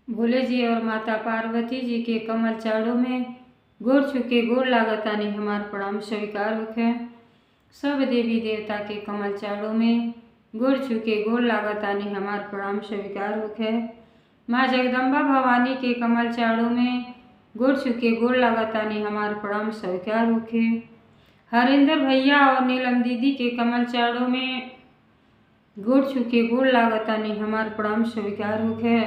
भोले जी और माता पार्वती जी के कमल चरणों में गोड़ छुके गोड़ लागतानी हमार प्रणाम स्वीकार होखे। सब देवी देवता के कमल चरणों में गोड़ छुके गोड़ लागतानी हमार प्रणाम स्वीकार होखे। माँ जगदम्बा भवानी के कमल चरणों में गोड़ छुके गोड़ लागतानी हमार प्रणाम स्वीकार होखे। हरेंद्र भैया और नीलम दीदी के कमल चरणों में गोड़ छुके गोड़ लागतानी हमार प्रणाम स्वीकार होखे।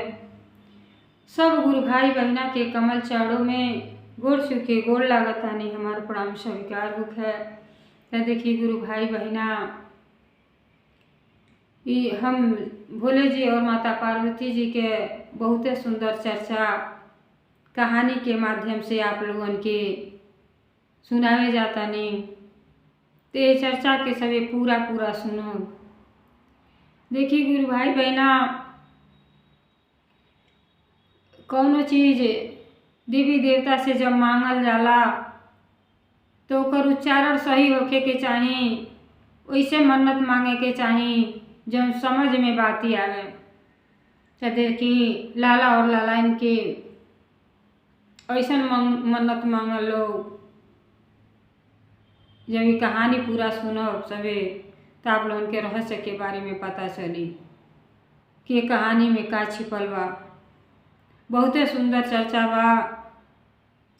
सब गुरु भाई बहना के कमल चरणों में गोड़ छुके गोड़ लागतानी हमार प्रणाम स्वीकार होखे। तो देखिए गुरु भाई बहना, हम भोले जी और माता पार्वती जी के बहुत सुंदर चर्चा कहानी के माध्यम से आप लोगन के सुनावे जाता नहीं। तो ये चर्चा के सभी पूरा सुनो। देखिए गुरु भाई बहना, कौनो चीज देवी देवता से जब मांगल जाला तो ओकर उच्चारण सही होखे के चाही। वैसे मन्नत मांगे के चाही जब समझ में बात ही आवे। तो देखी लाला और लालाइन के ऐसा मन्नत मांगल लोग, जब ये कहानी पूरा सुनो सबे तो आप लोगन के रहस्य के बारे में पता चली कि कहानी में का छिपल बा। बहुत सुंदर चर्चा बा।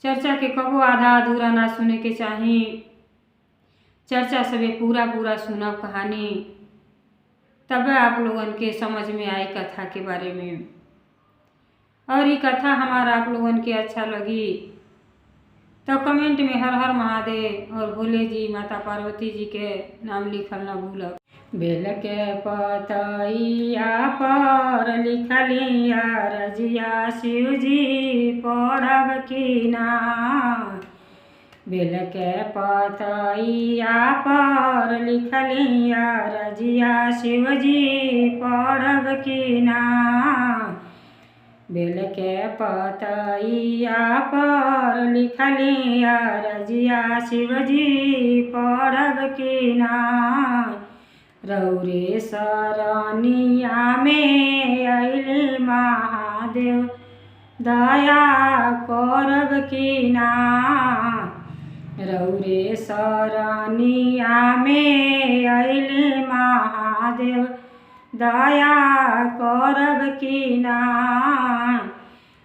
चर्चा के कबो आधा अधूरा ना सुने के चाही। चर्चा सबे पूरा सुनब कहानी, तब आप लोगन के समझ में आई कथा के बारे में। और ये कथा हमारा आप लोगन के अच्छा लगी तो कमेंट में हर हर महादेव और भोले जी माता पार्वती जी के नाम लिखल ना भूलब। बेल के पतैया पर लिखलिया रजिया शिव जी पढ़ब की ना। बेल के पतैया पर लिखलिया रजिया शिव जी पढ़ब की ना। बेल के पतैया पर लिखलिया रजिया शिव जी पढ़ब की ना। रौरे सरनिया में अइले महादेव दया करब की ना। रौरे सरनिया में अइले महादेव दया करब की ना।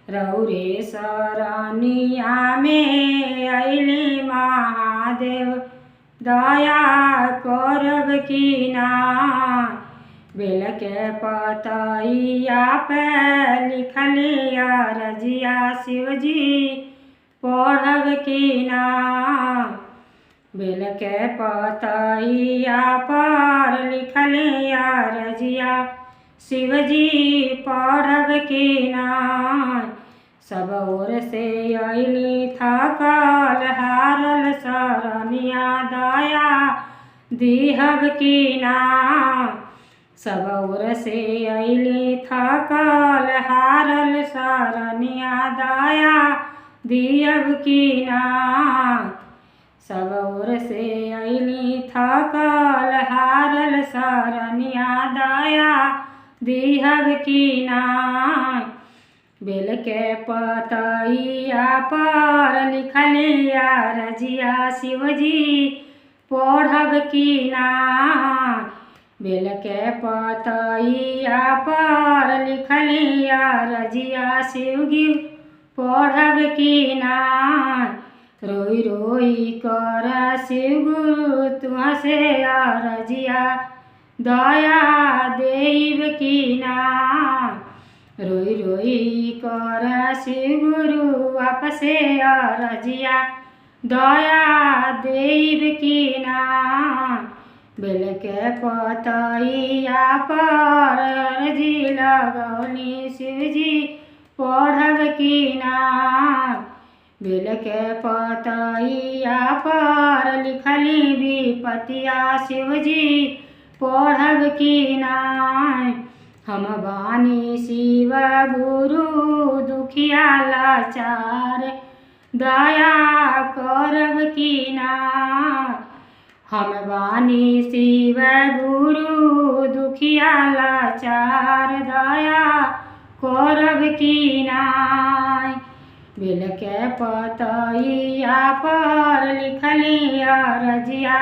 रौरे सरनिया में अइले महादेव दया करब की ना। बेल के पतैया पे लिखलिया रजिया शिव जी पढ़ब की ना। बेल के पतैया पर लिखलिया रजिया शिव जी पढ़ब की ना। सब ओर से अइली थकल हारल सरनिया दया दिहब की ना। सब ओर से अइली थकल हारल सरनिया दया दिहब की ना। सब ओर से अइली थकल हारल सरनिया दया दिहब की ना। बेल के पतैया पर लिखलिया रजिया शिव जी पढ़ब की ना। बेल के पतैया पर लिखलिया रजिया शिव जी पढ़ब की ना। रोई रोई कर शिव गुरु तुहाँ से रजिया दया देव की ना। रोई रोई कर शिव गुरु आपसे रजिया दया देव की ना। बेल के पतैया पर रजी लगौली शिव जी पढ़ब की ना। बेल के पतैया पर लिखली विपतिया शिव जी पढ़ब की ना। हम बानी शिव गुरु दुखिया लाचार दया करब की ना। हम बानी शिव गुरु दुखिया लाचार दया करब की नाय। बेल के पतइया पर लिखली अरजिया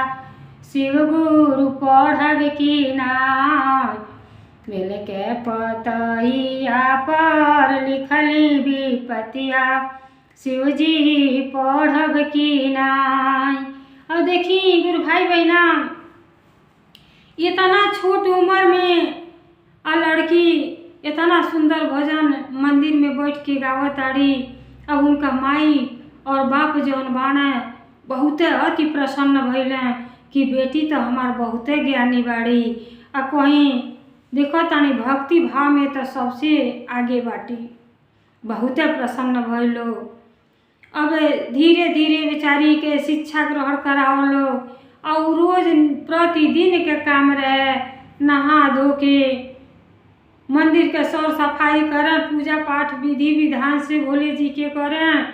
शिव गुरु पढ़ब की नाय। बेल के पतइया पर लिखली विपतिया शिव जी पढ़ब की नाय। अब देखी गुरु भाई बहना, इतना छोट उम्र में आ लड़की इतना सुंदर भजन मंदिर में बैठ के गावत आड़ी। अब उनका माई और बाप जौन बाणे बहुते अति प्रसन्न भइले कि बेटी तो हमार बहुते ज्ञानी बाड़ी। आ कहीं देखो तानी भक्ति भाव में तो सबसे आगे बाटी, बहुते प्रसन्न भइलो। अब धीरे धीरे बेचारी के शिक्षा ग्रहण करावलो और रोज प्रतिदिन के काम रहे, नहा धो के मंदिर के सौर सफाई करें, पूजा पाठ विधि विधान से भोले जी के करें।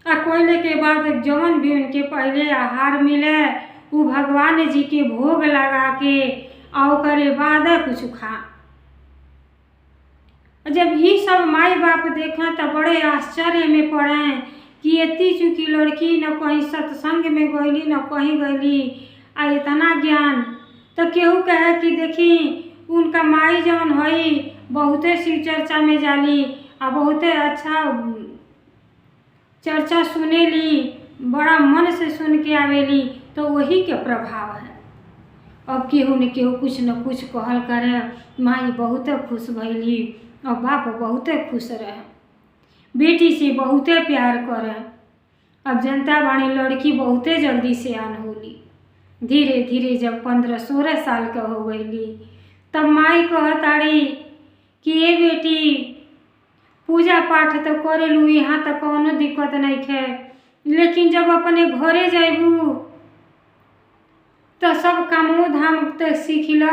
आ कोयले के बाद जौन भी उनके पहले आहार मिले वो भगवान जी के भोग लगा के और करे बाद कुछ खा। जब ये सब माई बाप देखें तो बड़े आश्चर्य में पड़े कि इतनी चुकी लड़की न कहीं सत्संग में गईली न कहीं गईली आ इतना ज्ञान। तो केहू कहे कि देखी उनका माई जौन हई बहुते शिव चर्चा में जाली आ बहुते अच्छा चर्चा सुनेली, बड़ा मन से सुन के आवेली, तो वही के प्रभाव है। अब केहू न केहू कुछ न कुछ कहल करे, माई बहुते खुश भइली और बाप बहुते खुश रहे, बेटी से बहुते प्यार करे। अब जनता बाणी लड़की बहुते जल्दी से आन होली। धीरे धीरे जब 15-16 साल का हो गईली तब माई कहताड़ी कि ए बेटी पूजा पाठ तो करेलू, यहाँ तो कोनो दिक्कत नहीं है, लेकिन जब अपने घरे जाबू तो सब कामो धाम तो सीख ल,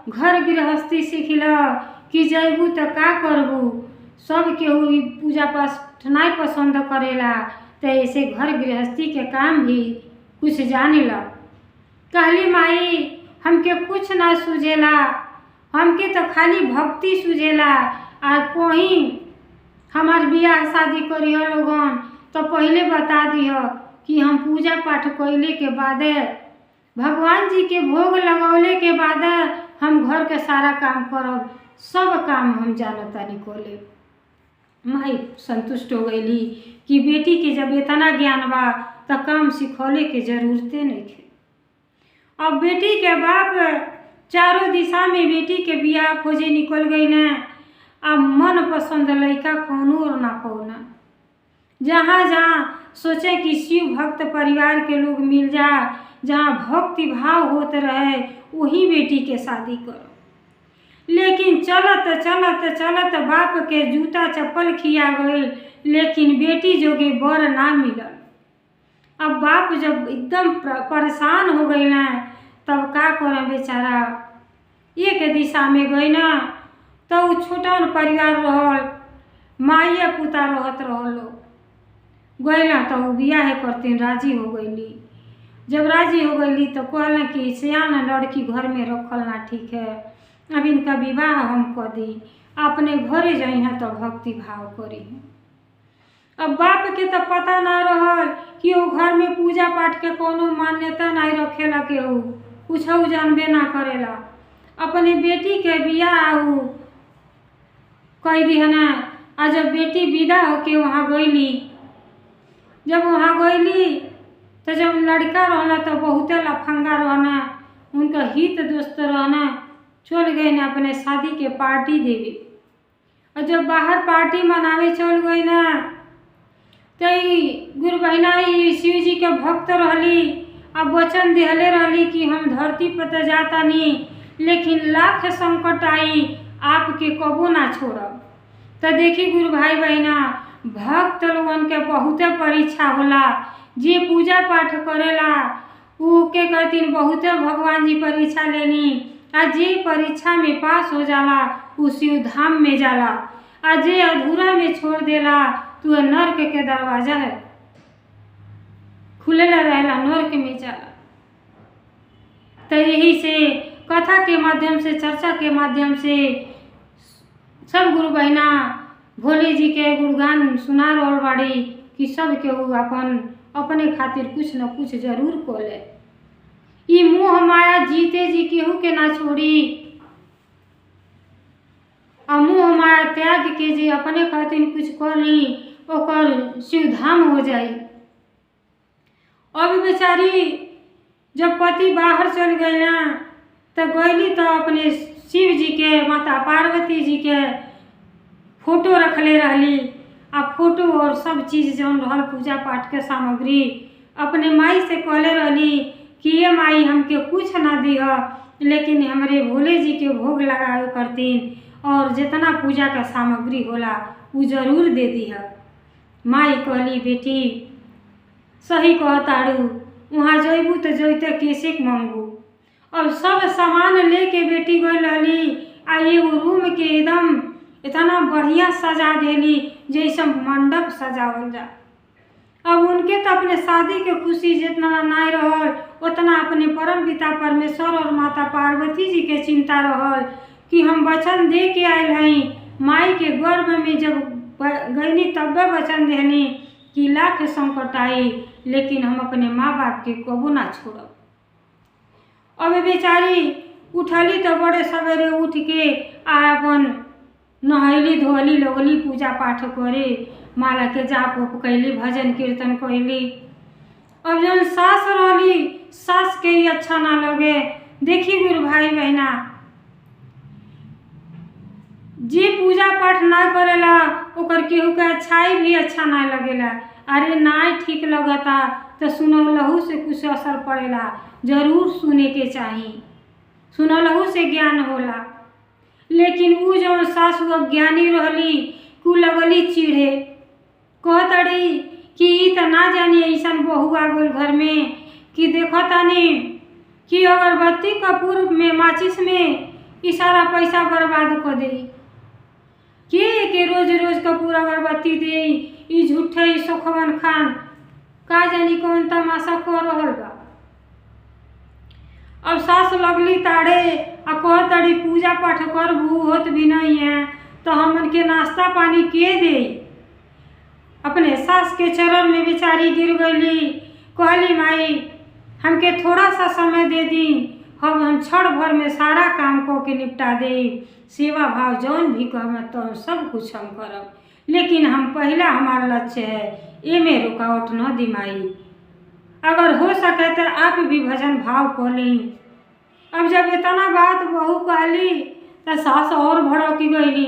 घर गृहस्थी सीख ल कि जैबू तो का करबू। सब केहू पूजा पाठ नहीं पसंद करेला, तो ऐसे घर गृहस्थी के काम भी कुछ जाने ला। कहली माई हमके कुछ ना सूझेला, हमके तो खाली भक्ति सूझेला। आ कहीं हमार बियाह शादी करियो लोगन तो पहले बता दियो कि हम पूजा पाठ कइले के बाद भगवान जी के भोग लगौले के बाद हम घर के सारा काम करब, सब काम हम जानतानी कोले। माई संतुष्ट हो गईली कि बेटी के जब इतना ज्ञान बा तो काम सिखौले के जरूरते नहीं है। अब बेटी के बाप चारों दिशा में बेटी के बियाह खोजे निकल गई न। अब मन पसंद लड़का कौनो और ना पौना, जहाँ जहाँ सोचे कि शिव भक्त परिवार के लोग मिल जा, जहाँ भक्ति भाव होते रहे वही बेटी के शादी करो। लेकिन चलत चलत चलत बाप के जूता चप्पल खिया गई, लेकिन बेटी जोगे बर ना मिलल। अब बाप जब एकदम परेशान हो गई ना तब का करें बेचारा, एक दिशा में गई ना तो वो छोटा परिवार रहल, माइया पुता रहत रहल लोग गई ना तो वो बियाह करते राजी हो गईली। जब राजी हो गईली तो कहल कि सियान लड़की घर में रखल ना ठीक है, अब इनका विवाह हम कर दी, अपने घरे जाई हैं तो भक्ति भाव करी। अब बाप के तो पता ना रहल कि वो घर में पूजा पाठ के कोनो मान्यता नहीं रखेला, केहू कुछ जानबे ना करेला। अपने बेटी के बियाह कह दी है ना। आ जब बेटी विदा होके वहाँ गईली, जब वहाँ गईली तो जब लड़का रहना तो बहुते लफंगा रहना, उनका हित दोस्त रहना, चल गए ना अपने शादी के पार्टी देवी। और जब बाहर पार्टी मनावे चल गई ना तो गुरु बहिना शिव जी के भक्त रहली। अब वचन दिहले रहली कि हम धरती पर तो जाता नहीं, लेकिन लाख संकट आई आपके कबो ना छोड़ब। तो देखी गुरु भाई बहना, भक्त लोगन के बहुते परीक्षा होला। जे पूजा पाठ करेला ऊ के कहतीन बहुते भगवान जी परीक्षा लेनी, आ जे परीक्षा में पास हो जाला ऊ शिव धाम में जाला, आ जे अधूरा में छोड़ देला तो नर्क के दरवाजा है खुलेला रहेला, नर्क में जाला। तो यही से कथा के माध्यम से, चर्चा के माध्यम से सब गुरु बहना भोले जी के गुणगान सुना रहल बाड़ी कि सब केहू अपन अपने खातिर कुछ न कुछ जरूर कोले। ई मोह माया जीते जी केहू के ना छोड़ी, आ मोह माया त्याग के जे अपने खातिर कुछ करी ओकर शिवधाम हो जाई। अब बेचारी जब पति बाहर चल गई ना तो गईली तो अपने शिव जी के माता पार्वती जी के फोटो रखले रहली, आ फोटो और सब चीज़ जौन रहल पूजा पाठ के सामग्री अपने माई से कहले रहली कि ये माई हमके कुछ ना दिह, लेकिन हमरे भोले जी के भोग लगावे करतीन और जितना पूजा का सामग्री होला वो जरूर दे दिह। माई कहली बेटी सही कहताड़ू, वहाँ जइबू तो जइते कैसे मांगू। और सब सामान लेके बेटी गई रहली, आ एगो रूम के एकदम इतना बढ़िया सजा देली जैसे मंडप सजावल जा। अब उनके तो अपने शादी के खुशी जितना नहीं रहल उतना अपने परम पिता परमेश्वर और माता पार्वती जी के चिंता रहल कि हम वचन दे के आयल हई। माई के गर्भ में जब गईनी तब वचन देनी कि लाख संकट आई लेकिन हम अपने माँ बाप के कबू ना छोड़ब। अब बेचारी उठली तो बड़े सवेरे उठ के अपन नहैली धोली लगली पूजा पाठ करे, माला के जाप उप कैली, भजन कीर्तन कैली। अब जब सास रहली सास के ही अच्छा ना लगे। देखी गुरु भाई बहना, जे पूजा पाठ ना करेला ओकर केहू के अच्छाई भी अच्छा ना लगेला। अरे ना ठीक लगता तो सुनलहू से कुछ असर पड़ेला, जरूर सुने के चाहिए, सुनलहू से ज्ञान होला। लेकिन वो जो सास अज्ञानी रहली कु लगली चिढ़े, कहतड़ी कि ई त ना जानी ऐसा बहू आ गल घर में कि देखो तानी कि अगरबत्ती कपूर में माचिस में ई सारा पैसा बर्बाद कर दे। के रोज रोज कपूर अगरबत्ती दे, ई झूठे ई सोखवन खान का जानी कौन तमाशा कर रहल बा। अब सास लगली ताड़े आ कहतड़ी पूजा पाठ करबू होत भी नहीं है तो हमन के नाश्ता पानी के दे। अपने सास के चरण में बेचारी गिर गईली, कहली माई हमके थोड़ा सा समय दे दी, हम क्षण भर में सारा काम को के निपटा दे। सेवा भाव जौन भी कहब तो सब कुछ हम करब, लेकिन हम पहला हमारा लक्ष्य है ये में रुकावट न दी माई। अगर हो सके तो आप भी भजन भाव कर ली। अब जब इतना बात बहू कहली तो सास और भड़क गईली,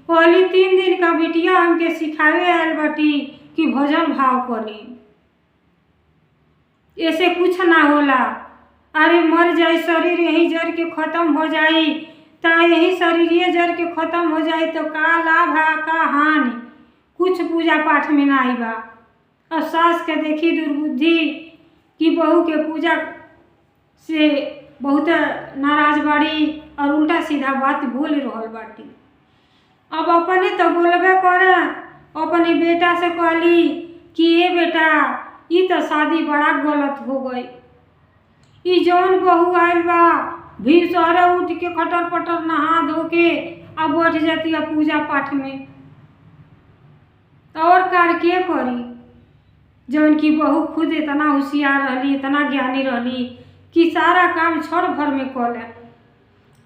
कहली 3 दिन का बिटिया हमके सिखावे आयल बाटी कि भजन भाव करी, ऐसे कुछ ना होला। अरे मर जाए शरीर यही जर के खत्म हो जाई तो यही शरीर जर के खत्म हो जाए तो का लाभ है का हानि, कुछ पूजा पाठ में ना आई बा। और सास के देखी दुर्बुद्धि कि बहू के पूजा से बहुत नाराज बाड़ी और उल्टा सीधा बात बोल रहल बाटी। अब अपने तो बोलबे करे, अपने बेटा से कहली कि ये बेटा ये तो शादी बड़ा गलत हो गई। ई जौन बहू आयल बा भीड़ सहरे उठ के खटर पटर नहा धो के अब बैठ जाती है पूजा पाठ में, और कार के करी। जौन की बहू खुद इतना होशियार रहली, इतना ज्ञानी रहली कि सारा काम क्षण भर में कर ले,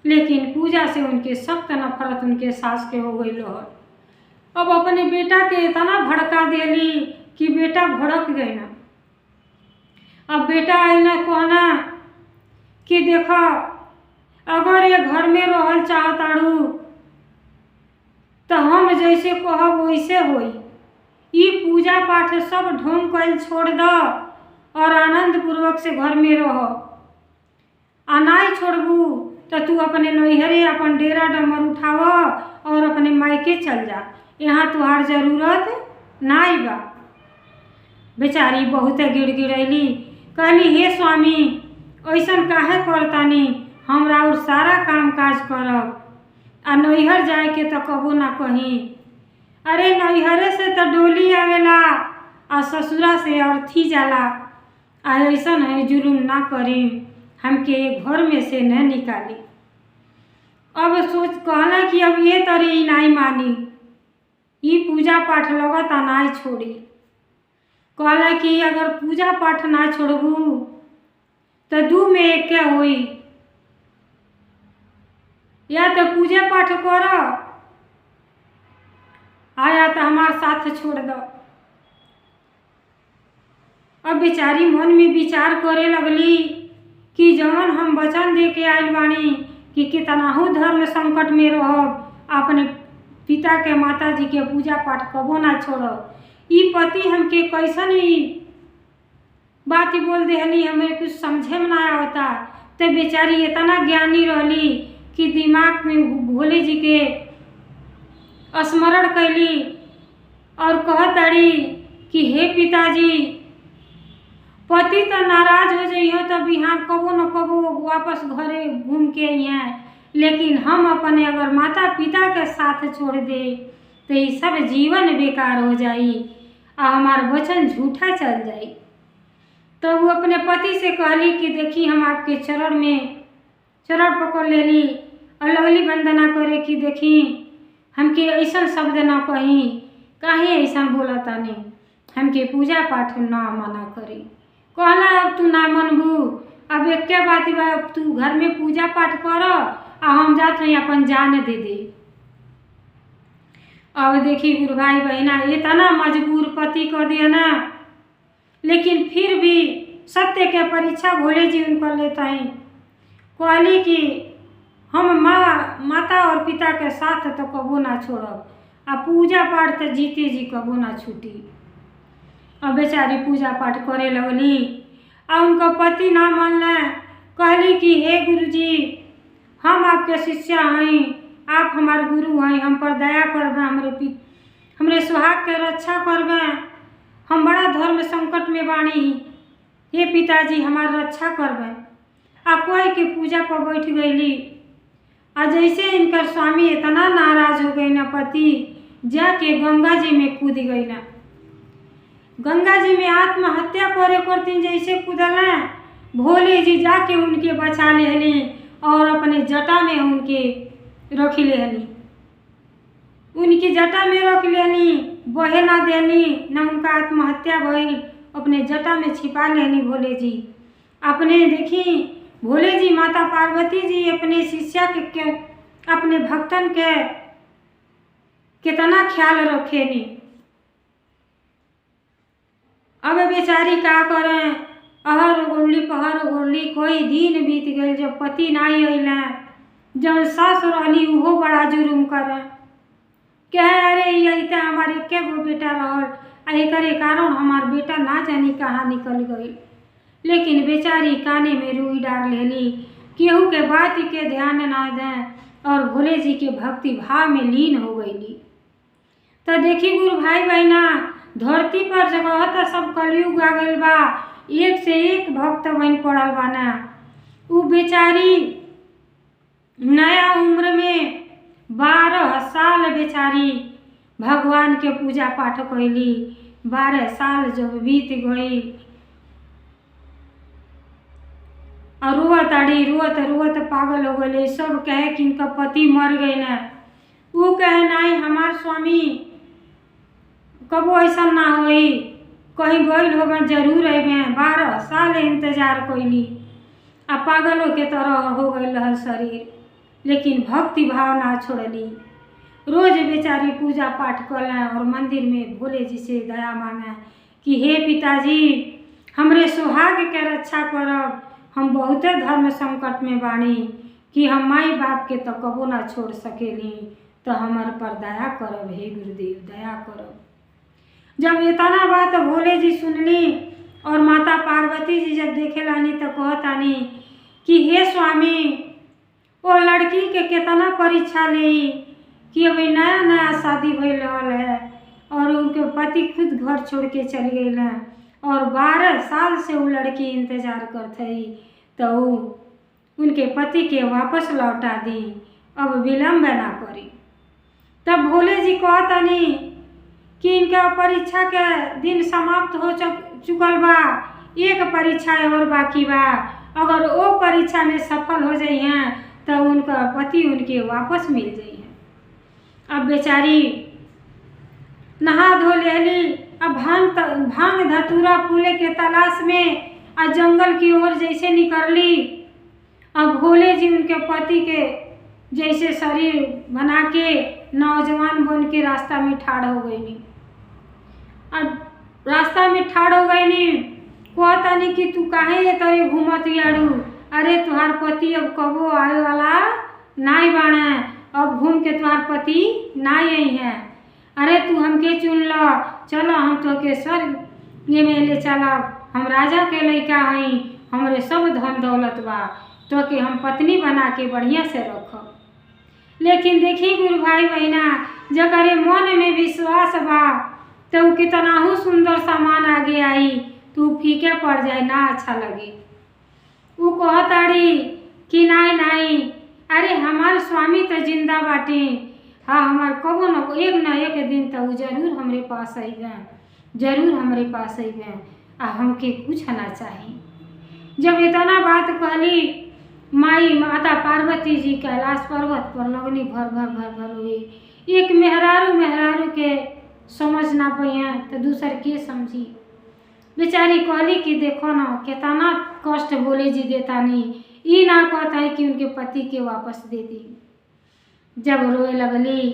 लेकिन पूजा से उनके सख्त नफरत उनके सास के हो गई रहल। अब अपने बेटा के इतना भड़का देली कि बेटा भड़क गए ना। अब बेटा आई ना कहना कि देखो अगर ये घर में रहल चाहताड़ू तो हम जैसे कहब वैसे होई। ई पूजा पाठ सब ढोंग कल छोड़ दो और आनंद पूर्वक से घर में रहो। आ नहीं छोड़बू तो तू अपने नैहरे अपन डेरा डमर उठाव और अपने मायके चल जा, यहाँ तुहार जरूरत नहीं बा। बेचारी बहुत गिड़गिड़ैली, कहली हे स्वामी ऐसन काहे करतानी, हमरा और सारा काम काज करब आ नैहर जाए के तो कबो ना कहीं। अरे नैहरे से तो डोली आवेला आ ससुरा से अर्थी जाला, आ ऐसन है जुलूम ना करी, हमके घर में से न निकाली। अब सोच कहना कि अब ये तरी नहीं मानी, ई पूजा पाठ लगता ना छोड़ी। कहला कि अगर पूजा पाठ ना छोड़बू तो 2 में 1 क्या होई, या तो पूजा पाठ कर आया तो हमार साथ छोड़ दो। अब बेचारी मन में विचार करे लगली कि जवन हम वचन दे के आयल बानी कि कितनाहू धर्म संकट में रहब, अपने पिता के माता जी के पूजा पाठ कबो ना छोड़ब। ई पति हमके कैसन ही बात बोल देहली, हमें कुछ समझे में ना आवता। तो बेचारी इतना ज्ञानी रहली कि दिमाग में भोले जी के स्मरण कैली और कहताड़ी कि हे पिताजी, पति तो नाराज हो जाइए तो बिहान कबो न कबो वापस घरे घूम के अइहें, लेकिन हम अपने अगर माता पिता के साथ छोड़ दे तो ये सब जीवन बेकार हो जाई और हमार वचन झूठा चल जाई। तो वो अपने पति से कहली कि देखी हम आपके चरण पकड़ लेली और लगली वंदना करे कि देखी हमके ऐसा शब्द ना कही, काहे ऐसा बोलता नहीं, हमके पूजा पाठ ना मना करी। कहला अब तू ना मनबू, अब एक क्या बात बा, अब तू घर में पूजा पाठ कर आ हम जात हैं अपन जान दे दे। अब देखी गुरु भाई बहना इतना मजबूर पति कर दिया ना, लेकिन फिर भी सत्य के परीक्षा भोले जी उनको लेता है। कहली कि हम माता और पिता के साथ तो कबो ना छोड़ब आ पूजा पाठ तो जीते जी कबो ना छूटी। अब बेचारी पूजा पाठ करे लगली और उनका पति ना मानले। कहली कि हे गुरुजी, हम आपके शिष्या हैं, आप हमारे गुरु हैं, हम पर दया करबे, हमरे सुहाग के रक्षा करबे, हम बड़ा धर्म संकट में बानी, हे पिताजी हमार रक्षा करबे। आ कोई के पूजा पर बैठ गईली। आ जैसे इनकर स्वामी इतना नाराज हो गई ना, पति जाके गंगा जी में कूद गई ना। गंगा जी में आत्महत्या करे करती जैसे कूदल, भोले जी जाके उनके बचा लेहली और अपने जटा में उनके रख लेहली, उनकी जटा में रख लेनी, बहे ना देनी, न उनका आत्महत्या भई, अपने जटा में छिपा लेनी भोले जी। अपने देखी भोले जी माता पार्वती जी अपने शिष्या के अपने भक्तन के कितना ख्याल रखेनी। अब बेचारी का करें, अहर गोली पहर गोली, कोई दिन बीत गए जब पति नहीं अइले, जब सास रहली उहो बड़ा जुर्म करे, कहे अरे यही तो हमारे के गो बेटा रहल आ एकरे कारण हमार बेटा ना जानी कहाँ निकल गई। लेकिन बेचारी काने में रुई डाल लेली, केहू के बात के ध्यान ना दें और भोले जी के भक्ति भाव में लीन हो गईली। तो देखी गुरु भाई बहना, धरती पर जगह तो सब कलयुग आ गइल बा, एक से एक भक्त बन पड़ल बा ना। उ बेचारी नया उम्र में 12 साल बेचारी भगवान के पूजा पाठ कैली। 12 साल जब बीत गई और रोवत आड़ी, रोवत पागल हो गए। सब कहे कि इनका पति मर गए ना, वो कहे नहीं हमार स्वामी कबो ऐसा ना होई, कहीं गइल हो जरूर अबे। 12 साल इंतजार कैली आ पागलों के तरह हो गई रहल शरीर, लेकिन भक्ति भाव ना छोड़ली। रोज बेचारी पूजा पाठ करें और मंदिर में भोले जी से दया मांगे कि हे पिताजी हमरे सुहाग के रक्षा करब, हम बहुते धर्म संकट में बानी कि हम माई बाप के तो कबो ना छोड़ सकेली, तो हमार पर दया करब, हे गुरुदेव दया करब। जब इतना बात भोले जी सुनली और माता पार्वती जी जब देखे लानी तो कहतानी कि हे स्वामी, वो लड़की के कितना परीक्षा ली कि अभी नया नया शादी भइल रहल है और उनके पति खुद घर छोड़ के चल गई है और 12 साल से वो लड़की इंतजार करत है, तो उनके पति के वापस लौटा दी, अब विलम्ब ना करी। तब भोले जी कहतनी कि इनका परीक्षा के दिन समाप्त हो चुकल बा, एक परीक्षा और बाकी बा, अगर वो परीक्षा में सफल हो जाई हैं तो उनका पति उनके वापस मिल जाई है। अब बेचारी नहा धो लेली। अब भांग धतूरा फूले के तलाश में आ जंगल की ओर जैसे निकलली। अब भोले जी उनके पति के जैसे शरीर बना के नौजवान बन के रास्ता में ठाड़ हो गई। अब रास्ता में ठाड़ हो गई, कहतानी कि तू काहे ये तरे घूमत यारू? अरे तुहार पति अब कबो आए वाला नाई बाणे, अब घूम के तुहार पति नाई आई है। अरे तू हमके चुन ल, चलो हम तो के स्वर्ग ये में ले चलब। हम राजा के लइका हई, हमरे सब धन दौलत बा, तो के हम पत्नी बना के बढ़िया से रखब। लेकिन देखी गुरु भाई बहना, जकरे मन में विश्वास बा तो कितना सुंदर सामान आगे आई तू फीके पड़ जाए, ना अच्छा लगे। वो कहताड़ी कि नाई नाई, अरे हमार स्वामी तो जिंदा बाटे। हाँ, हमार कबो न एक दिन तो जरूर हमरे पास अइबे, जरूर हमरे पास अइबे, आ हमके कुछ ना चाहिए। जब इतना बात कहली, माई माता पार्वती जी कैलाश पर्वत पर लगनी भर भर भर भर हुई। एक मेहरारू के समझ ना पाइए तो दूसर के समझी। बेचारी कहली कि देखो ना कितना कष्ट भोले जी देतानी, ई ना कहता है कि उनके पति के वापस दे दी। जब रोए लगली,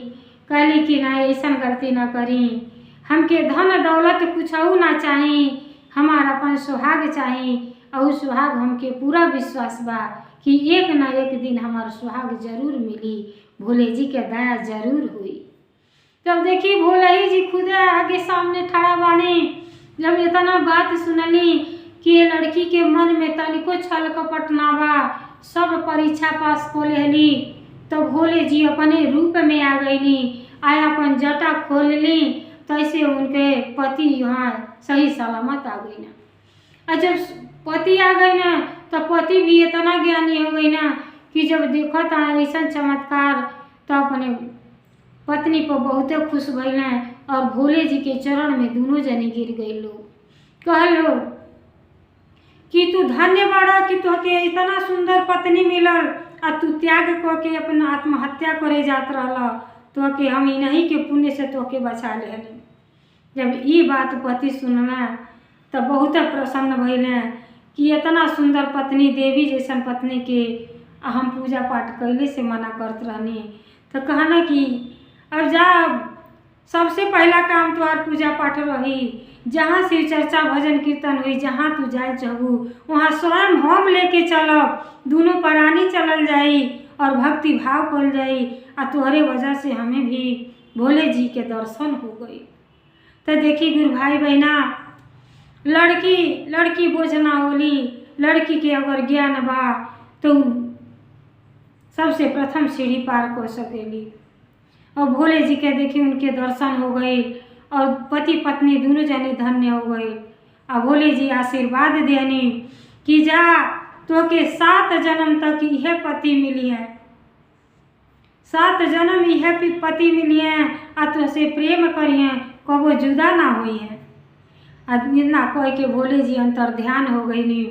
कहली कि ना ऐसा गलती ना करी, हमके धन दौलत कुछ ना चाही, हमारा अपन सुहाग चाही। और सुहाग हमके पूरा विश्वास बा कि एक ना एक दिन हमारा सुहाग जरूर मिली, भोले जी के दया जरूर हुई। तब देखी भोले ही जी खुद आगे सामने खड़ा बानी। जब इतना बात सुनली कि ये लड़की के मन में तनिको छल कपट ना बा, सब परीक्षा पास को लेली, तो भोले जी अपने रूप में आ गईली। आया अपन जटा खोल ली, तैसे उनके पति यहाँ सही सलामत आ गई ना। और जब पति आ गई ना तो पति भी इतना ज्ञानी हो गई ना कि जब देखो था ऐसा चमत्कार तो अपने पत्नी पर बहुते खुश भइल और भोले जी के चरण में दोनों जने गिर गई। लोग कहलो कि तू धन्य बाड़ा कि तोहके इतना सुंदर पत्नी मिलल, आ तू त्याग करके अपना आत्महत्या करे जात रहला, तोहके हम इन्हीं के पुण्य से तोहके बचा लेहनी। जब ये बात पति सुनला तो बहुत प्रसन्न भइल कि इतना सुंदर पत्नी, देवी जैसन पत्नी के हम पूजा पाठ कैले से मना करत रहनी। तो कहना कि अब जा, सबसे पहला काम तुम्हार पूजा पाठ रही। जहाँ शिव चर्चा भजन कीर्तन हुई, जहाँ तू जाए चाहू वहाँ स्वयं हम लेके चलब, दोनों प्राणी चलल जाई और भक्ति भाव कल जाई। आ तोहरे वजह से हमें भी भोले जी के दर्शन हो गई। तो देखी गुरु भाई बहना, लड़की बोझ ना होली। लड़की के अगर ज्ञान बा तो सबसे प्रथम सीढ़ी पार कर सकेली। और भोले जी के देखी उनके दर्शन हो गए और पति पत्नी दोनों जने धन्य हो गए। और भोले जी आशीर्वाद देनी कि जा, तो के 7 जन्म तक यह पति मिली है, 7 जन्म यह पति मिली है, आ तो से प्रेम करिए, कबो जुदा ना हुई है। इतना कह के भोले जी अंतर ध्यान हो गई।